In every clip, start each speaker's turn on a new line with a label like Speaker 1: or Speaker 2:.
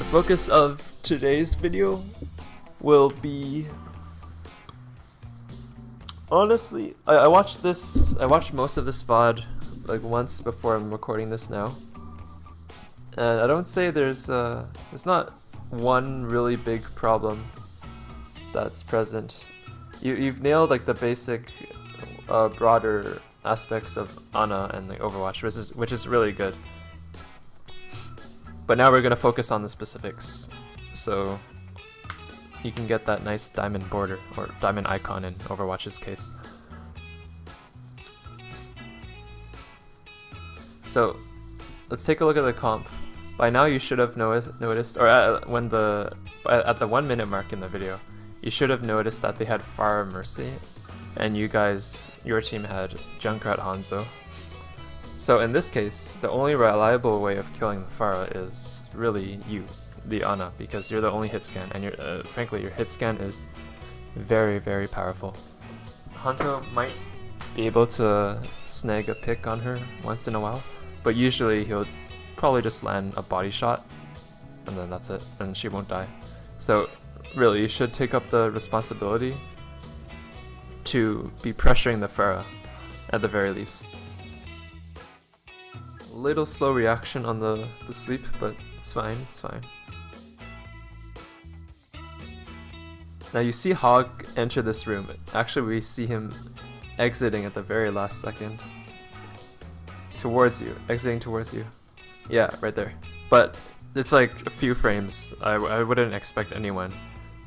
Speaker 1: focus of today's video will be, honestly, I watched most of this VOD like once before I'm recording this now, and I don't say there's not one really big problem that's present. You've nailed like the basic broader aspects of Ana and like Overwatch, which is really good. But now we're gonna focus on the specifics, so you can get that nice diamond border or diamond icon in Overwatch's case. So let's take a look at the comp. By now you should have noticed, or at the 1 minute mark in the video, you should have noticed that they had Pharah Mercy, and your team had Junkrat Hanzo. So in this case, the only reliable way of killing the Pharah is really you, the Ana, because you're the only hit scan, and frankly your hit scan is very, very powerful. Hanzo might be able to snag a pick on her once in a while, but usually he'll probably just land a body shot, and then that's it, and she won't die. So really, you should take up the responsibility to be pressuring the Pharah at the very least. Little slow reaction on the sleep, but it's fine, it's fine. Now you see Hog enter this room. Actually, we see him exiting at the very last second. Towards you, exiting towards you. Yeah, right there. But it's like a few frames. I wouldn't expect anyone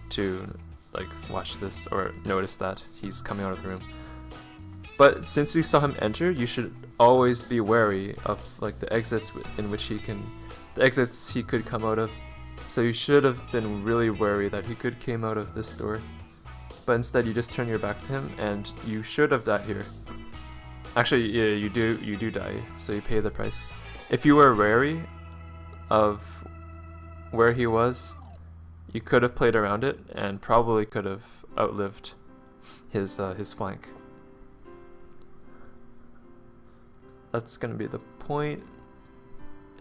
Speaker 1: to like watch this or notice that he's coming out of the room. But since you saw him enter, you should always be wary of like the exits he could come out of. So you should have been really wary that he could came out of this door. But instead you just turn your back to him, and you should have died here. Actually, yeah, you do die, so you pay the price. If you were wary of where he was, you could have played around it and probably could have outlived his flank. That's gonna be the point,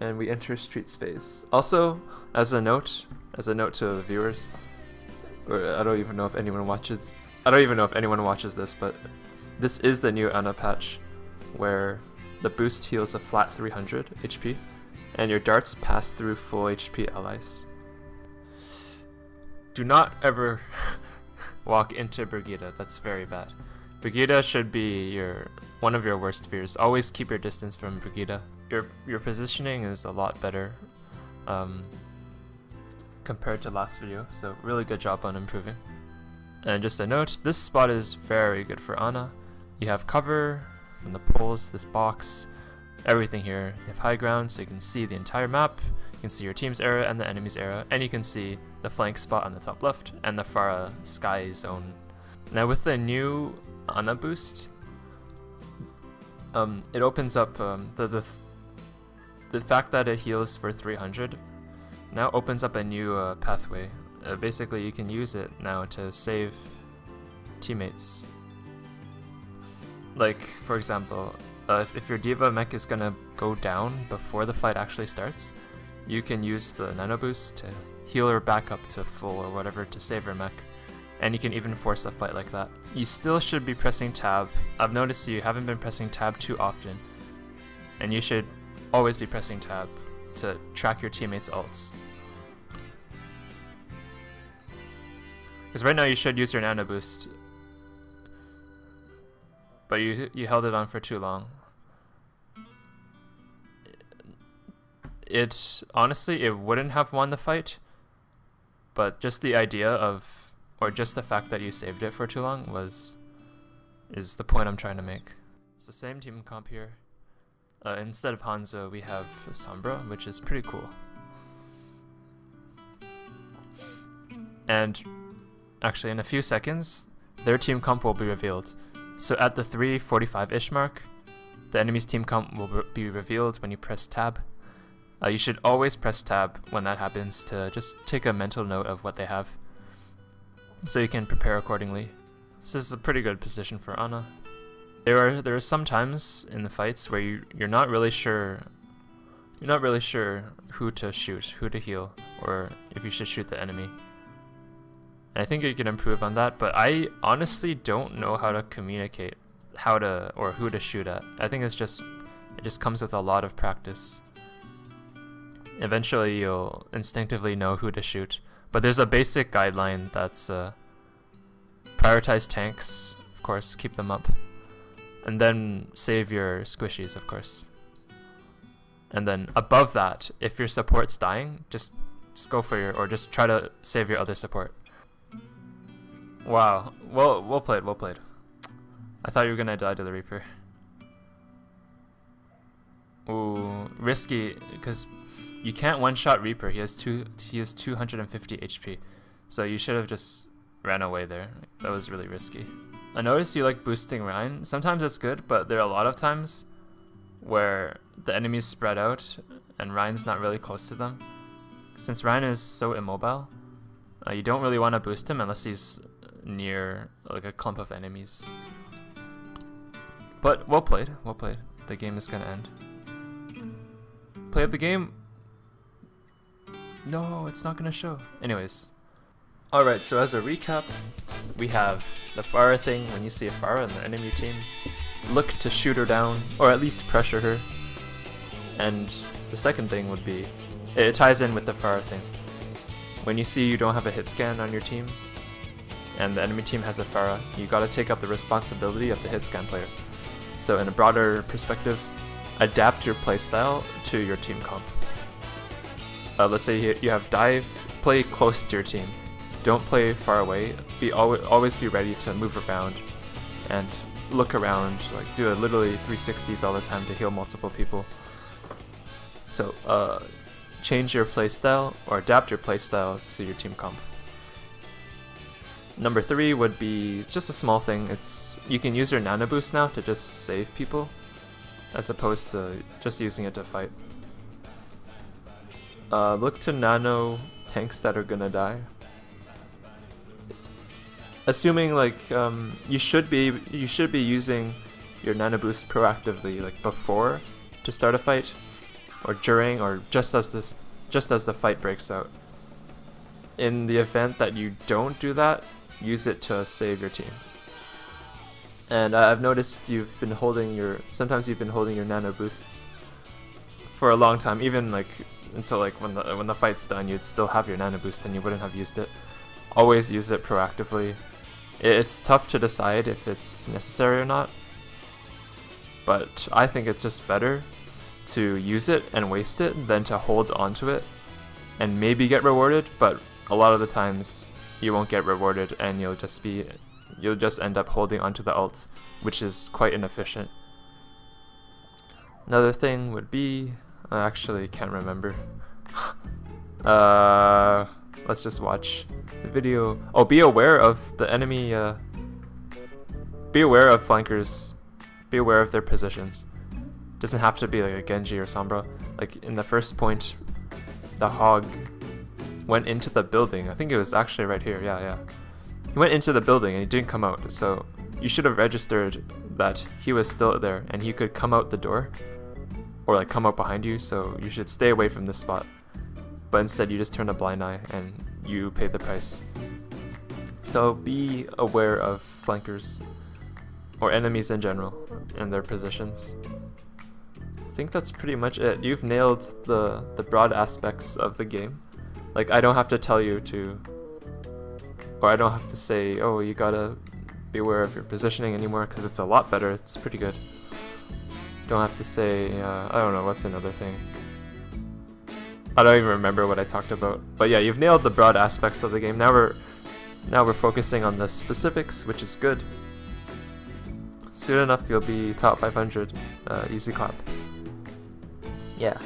Speaker 1: and we enter Streets phase. Also, as a note to the viewers, or I don't even know if anyone watches this, but this is the new Ana patch, where the boost heals a flat 300 HP, and your darts pass through full HP allies. Do not ever walk into Brigitte, that's very bad. Brigitte should be one of your worst fears. Always keep your distance from Brigitte. Your positioning is a lot better compared to last video, so really good job on improving. And just a note, this spot is very good for Ana. You have cover from the poles, this box, everything here. You have high ground, so you can see the entire map. You can see your team's area and the enemy's area, and you can see the flank spot on the top left and the Pharah sky zone. Now with the new Ana boost, it opens up the fact that it heals for 300 now opens up a new pathway. Basically, you can use it now to save teammates. Like, for example, if your D.Va mech is gonna go down before the fight actually starts, you can use the nano boost to heal her back up to full or whatever to save her mech. And you can even force a fight like that. You still should be pressing tab. I've noticed you haven't been pressing tab too often, and you should always be pressing tab to track your teammates' ults. Because right now you should use your nano boost, but you held it on for too long. Honestly, it wouldn't have won the fight, but just the idea of, or just the fact that you saved it for too long is the point I'm trying to make. It's the same team comp here. Instead of Hanzo, we have Sombra, which is pretty cool. And actually, in a few seconds, their team comp will be revealed. So at the 3:45-ish mark, the enemy's team comp will be revealed when you press tab. You should always press tab when that happens to just take a mental note of what they have, so you can prepare accordingly. This is a pretty good position for Ana. There are some times in the fights where you're not really sure you're not really sure who to shoot, who to heal, or if you should shoot the enemy. And I think you can improve on that, but I honestly don't know how to communicate or who to shoot at. I think it just comes with a lot of practice. Eventually you'll instinctively know who to shoot, but there's a basic guideline that's prioritize tanks, of course, keep them up, and then save your squishies, of course. And then above that, if your support's dying, just go for or just try to save your other support. Wow, well played. I thought you were gonna die to the Reaper. Ooh, risky, because you can't one-shot Reaper. He has 250 HP, so you should have just ran away there. That was really risky. I noticed you like boosting Ryan. Sometimes it's good, but there are a lot of times where the enemies spread out and Ryan's not really close to them. Since Ryan is so immobile, you don't really want to boost him unless he's near like a clump of enemies. But well played. The game is gonna end. Play of the game? No, it's not gonna show. Anyways. Alright, so as a recap, we have the Pharah thing. When you see a Pharah in the enemy team, look to shoot her down, or at least pressure her. And the second thing would be, it ties in with the Pharah thing. When you see you don't have a hit scan on your team, and the enemy team has a Pharah, you gotta take up the responsibility of the hit scan player. So in a broader perspective, adapt your playstyle to your team comp. Let's say you have dive, play close to your team. Don't play far away. Always be ready to move around and look around, like do literally 360s all the time to heal multiple people. So change your playstyle or adapt your playstyle to your team comp. Number 3 would be just a small thing. You can use your nano boost now to just save people, as opposed to just using it to fight. Look to nano tanks that are gonna die. Assuming like you should be using your nano boost proactively, like before to start a fight, or during, or just as the fight breaks out. In the event that you don't do that, use it to save your team. And I've noticed sometimes you've been holding your nano boosts for a long time, even like until like when the fight's done, you'd still have your nano boost and you wouldn't have used it. Always use it proactively. It's tough to decide if it's necessary or not, but I think it's just better to use it and waste it than to hold onto it and maybe get rewarded, but a lot of the times you won't get rewarded and you'll just end up holding onto the ult, which is quite inefficient. Another thing would be, I actually can't remember. Let's just watch the video. Oh, be aware of the enemy, be aware of flankers, be aware of their positions. Doesn't have to be like a Genji or Sombra. Like in the first point, the Hog went into the building. I think it was actually right here, yeah. He went into the building and he didn't come out, so you should have registered that he was still there and he could come out the door, or like come out behind you, so you should stay away from this spot. But instead you just turn a blind eye and you pay the price. So be aware of flankers, or enemies in general, and their positions. I think that's pretty much it. You've nailed the broad aspects of the game. Like, I don't have to tell you to, or I don't have to say, oh, you gotta be aware of your positioning anymore, because it's a lot better. It's pretty good. Don't have to say, I don't know, what's another thing? I don't even remember what I talked about. But yeah, you've nailed the broad aspects of the game. Now we're focusing on the specifics, which is good. Soon enough, you'll be top 500. Easy clap. Yeah.